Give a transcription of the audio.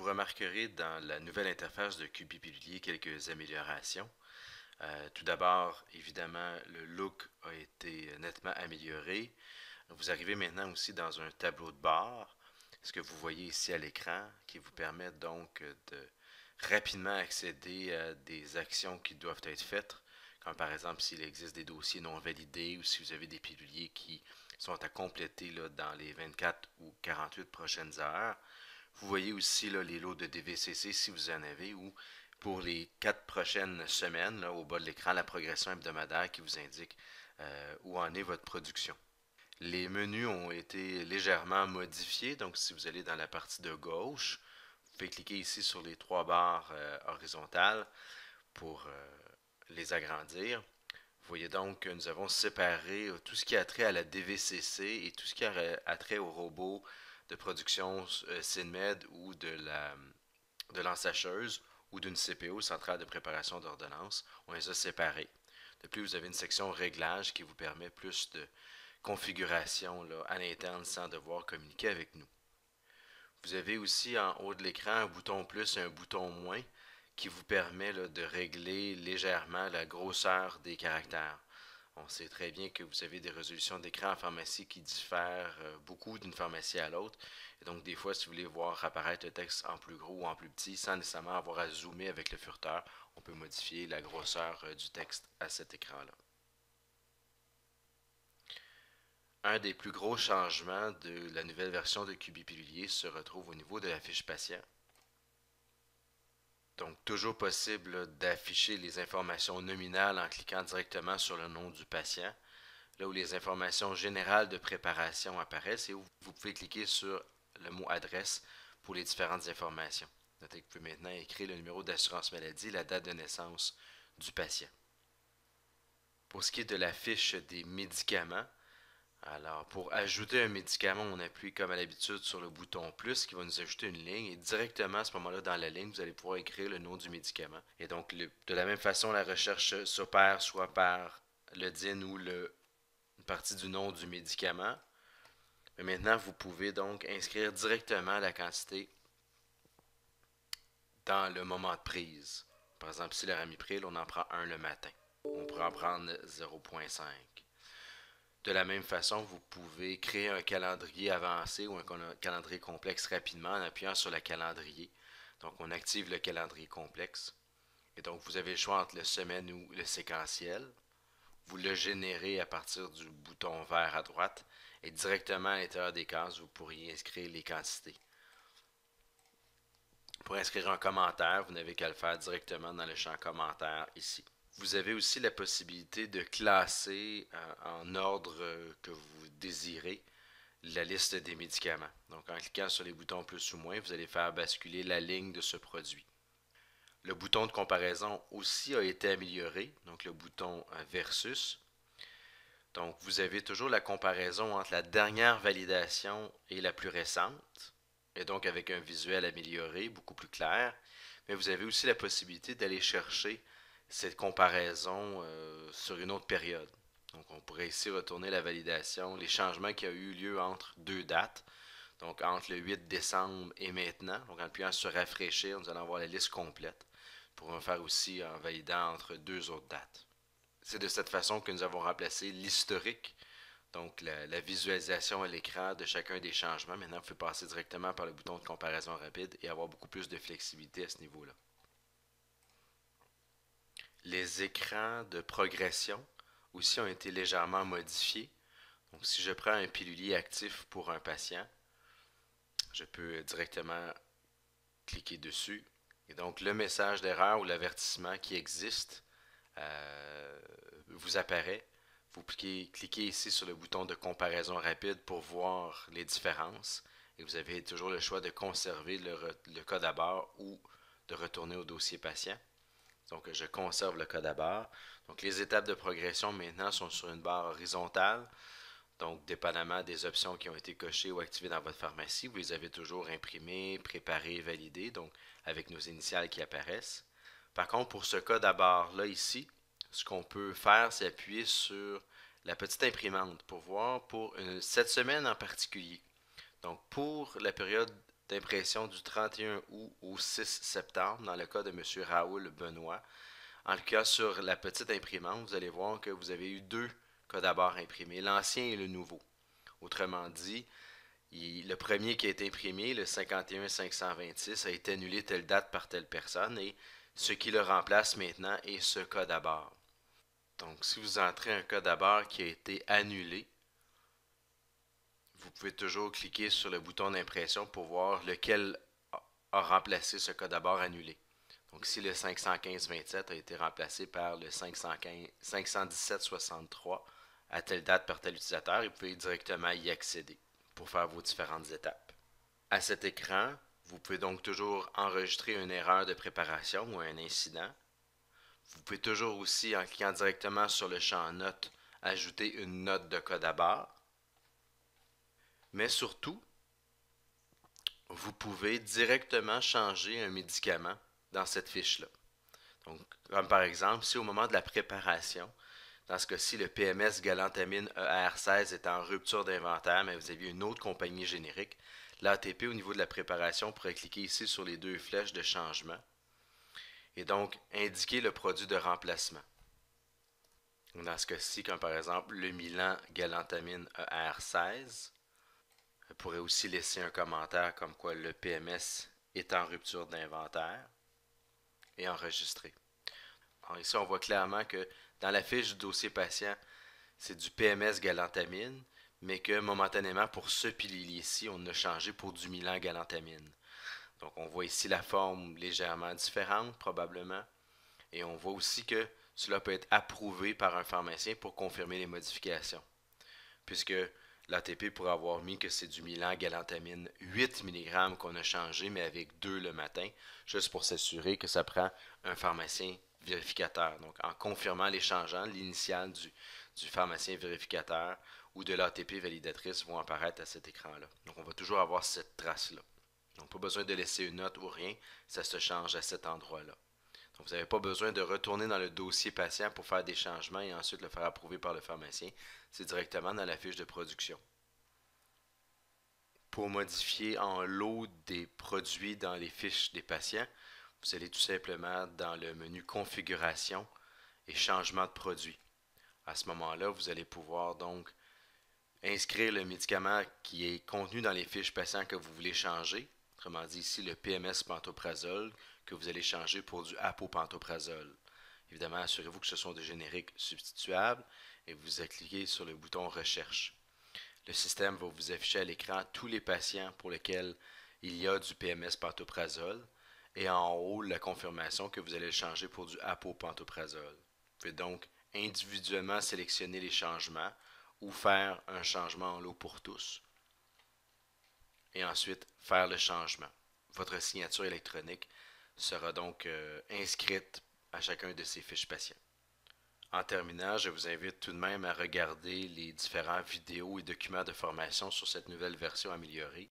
Vous remarquerez dans la nouvelle interface de QBPilulier quelques améliorations. Tout d'abord, évidemment, le look a été nettement amélioré. Vous arrivez maintenant aussi dans un tableau de bord, ce que vous voyez ici à l'écran, qui vous permet donc de rapidement accéder à des actions qui doivent être faites, comme par exemple s'il existe des dossiers non validés ou si vous avez des piluliers qui sont à compléter là, dans les 24 ou 48 prochaines heures. Vous voyez aussi là, les lots de DVCC si vous en avez ou pour les 4 prochaines semaines, là, au bas de l'écran, la progression hebdomadaire qui vous indique où en est votre production. Les menus ont été légèrement modifiés, donc si vous allez dans la partie de gauche, vous pouvez cliquer ici sur les trois barres horizontales pour les agrandir. Vous voyez donc que nous avons séparé tout ce qui a trait à la DVCC et tout ce qui a trait au robot de production SINMED ou de l'ensacheuse ou d'une CPO, centrale de préparation d'ordonnance. On les a séparés. De plus, vous avez une section réglage qui vous permet plus de configuration là, à l'interne sans devoir communiquer avec nous. Vous avez aussi en haut de l'écran un bouton plus et un bouton moins qui vous permet là, de régler légèrement la grosseur des caractères. On sait très bien que vous avez des résolutions d'écran en pharmacie qui diffèrent beaucoup d'une pharmacie à l'autre. Et donc, des fois, si vous voulez voir apparaître le texte en plus gros ou en plus petit, sans nécessairement avoir à zoomer avec le furteur, on peut modifier la grosseur du texte à cet écran-là. Un des plus gros changements de la nouvelle version de QBPilulier se retrouve au niveau de la fiche patient. Donc, toujours possible d'afficher les informations nominales en cliquant directement sur le nom du patient, là où les informations générales de préparation apparaissent et où vous pouvez cliquer sur le mot adresse pour les différentes informations. Notez que vous pouvez maintenant écrire le numéro d'assurance maladie, la date de naissance du patient. Pour ce qui est de la fiche des médicaments, alors, pour ajouter un médicament, on appuie comme à l'habitude sur le bouton plus qui va nous ajouter une ligne et directement à ce moment-là dans la ligne, vous allez pouvoir écrire le nom du médicament. Et donc, de la même façon, la recherche s'opère soit par le DIN ou une partie du nom du médicament. Mais maintenant, vous pouvez donc inscrire directement la quantité dans le moment de prise. Par exemple, si le ramipril, on en prend un le matin. On pourrait en prendre 0,5. De la même façon, vous pouvez créer un calendrier avancé ou un calendrier complexe rapidement en appuyant sur le calendrier. Donc, on active le calendrier complexe. Et donc, vous avez le choix entre le semaine ou le séquentiel. Vous le générez à partir du bouton vert à droite et directement à l'intérieur des cases, vous pourriez inscrire les quantités. Pour inscrire un commentaire, vous n'avez qu'à le faire directement dans le champ commentaire ici. Vous avez aussi la possibilité de classer en ordre que vous désirez la liste des médicaments. Donc en cliquant sur les boutons plus ou moins, vous allez faire basculer la ligne de ce produit. Le bouton de comparaison aussi a été amélioré, donc le bouton versus. Donc vous avez toujours la comparaison entre la dernière validation et la plus récente, et donc avec un visuel amélioré, beaucoup plus clair. Mais vous avez aussi la possibilité d'aller chercher cette comparaison sur une autre période. Donc on pourrait ici retourner la validation, les changements qui ont eu lieu entre deux dates, donc entre le 8 décembre et maintenant. Donc en appuyant sur rafraîchir, nous allons avoir la liste complète. Nous pourrons faire aussi en validant entre deux autres dates. C'est de cette façon que nous avons remplacé l'historique, donc la visualisation à l'écran de chacun des changements. Maintenant, vous pouvez passer directement par le bouton de comparaison rapide et avoir beaucoup plus de flexibilité à ce niveau-là. Les écrans de progression aussi ont été légèrement modifiés. Donc, si je prends un pilulier actif pour un patient, je peux directement cliquer dessus. Et donc, le message d'erreur ou l'avertissement qui existe vous apparaît. Vous cliquez ici sur le bouton de comparaison rapide pour voir les différences. Et vous avez toujours le choix de conserver le code à barre ou de retourner au dossier patient. Donc, je conserve le code à barre. Donc, les étapes de progression maintenant sont sur une barre horizontale. Donc, dépendamment des options qui ont été cochées ou activées dans votre pharmacie, vous les avez toujours imprimées, préparées, validées, donc avec nos initiales qui apparaissent. Par contre, pour ce code à barre-là ici, ce qu'on peut faire, c'est appuyer sur la petite imprimante pour voir pour cette semaine en particulier. Donc, pour la période d'impression du 31 août au 6 septembre, dans le cas de M. Raoul Benoît. En tout cas, sur la petite imprimante, vous allez voir que vous avez eu deux codes à barre imprimés, l'ancien et le nouveau. Autrement dit, le premier qui a été imprimé, le 51-526, a été annulé telle date par telle personne et ce qui le remplace maintenant est ce code à barre. Donc, si vous entrez un code à barre qui a été annulé, vous pouvez toujours cliquer sur le bouton d'impression pour voir lequel a remplacé ce code à barre annulé. Donc, si le 515-27 a été remplacé par le 517-63 à telle date par tel utilisateur, vous pouvez directement y accéder pour faire vos différentes étapes. À cet écran, vous pouvez donc toujours enregistrer une erreur de préparation ou un incident. Vous pouvez toujours aussi, en cliquant directement sur le champ Notes, ajouter une note de code à barre. Mais surtout, vous pouvez directement changer un médicament dans cette fiche-là. Donc, comme par exemple, si au moment de la préparation, dans ce cas-ci, le PMS galantamine ER16 est en rupture d'inventaire, mais vous aviez une autre compagnie générique, l'ATP au niveau de la préparation pourrait cliquer ici sur les deux flèches de changement et donc indiquer le produit de remplacement. Dans ce cas-ci, comme par exemple le Mylan galantamine ER16, vous pourrez aussi laisser un commentaire comme quoi le PMS est en rupture d'inventaire et enregistrer. Alors ici, on voit clairement que dans la fiche du dossier patient, c'est du PMS galantamine, mais que momentanément, pour ce pilier-ci, on a changé pour du Mylan galantamine. Donc, on voit ici la forme légèrement différente, probablement. Et on voit aussi que cela peut être approuvé par un pharmacien pour confirmer les modifications. Puisque l'ATP pourrait avoir mis que c'est du Mylan galantamine 8 mg qu'on a changé, mais avec 2 le matin, juste pour s'assurer que ça prend un pharmacien vérificateur. Donc, en confirmant les changements, l'initiale du pharmacien vérificateur ou de l'ATP validatrice vont apparaître à cet écran-là. Donc, on va toujours avoir cette trace-là. Donc, pas besoin de laisser une note ou rien, ça se change à cet endroit-là. Donc, vous n'avez pas besoin de retourner dans le dossier patient pour faire des changements et ensuite le faire approuver par le pharmacien. C'est directement dans la fiche de production. Pour modifier en lot des produits dans les fiches des patients, vous allez tout simplement dans le menu Configuration et Changement de produit. À ce moment-là, vous allez pouvoir donc inscrire le médicament qui est contenu dans les fiches patients que vous voulez changer. Autrement dit, ici, le PMS pantoprazole que vous allez changer pour du apopantoprazole. Évidemment, assurez-vous que ce sont des génériques substituables et vous cliquez sur le bouton Recherche. Le système va vous afficher à l'écran tous les patients pour lesquels il y a du PMS pantoprazole et en haut la confirmation que vous allez le changer pour du apopantoprazole. Vous pouvez donc individuellement sélectionner les changements ou faire un changement en lot pour tous et ensuite faire le changement. Votre signature électronique sera donc inscrite à chacun de ces fiches patients. En terminant, je vous invite tout de même à regarder les différents vidéos et documents de formation sur cette nouvelle version améliorée.